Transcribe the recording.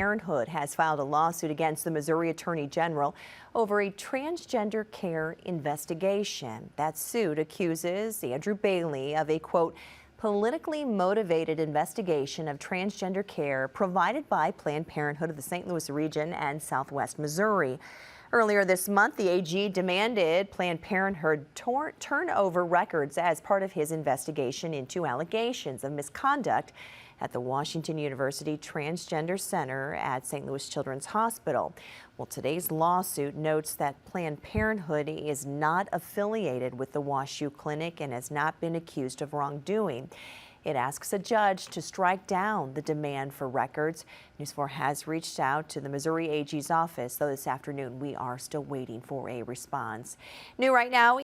Parenthood has filed a lawsuit against the Missouri Attorney General over a transgender care investigation. That suit accuses Andrew Bailey of a, quote, politically motivated investigation of transgender care provided by Planned Parenthood of the St. Louis region and Southwest Missouri. Earlier this month, the AG demanded Planned Parenthood turn over records as part of his investigation into allegations of misconduct at the Washington University Transgender Center at St. Louis Children's Hospital. Well, today's lawsuit notes that Planned Parenthood is not affiliated with the WashU clinic and has not been accused of wrongdoing. It asks a judge to strike down the demand for records. News 4 has reached out to the Missouri AG's office, though this afternoon we are still waiting for a response. New right now.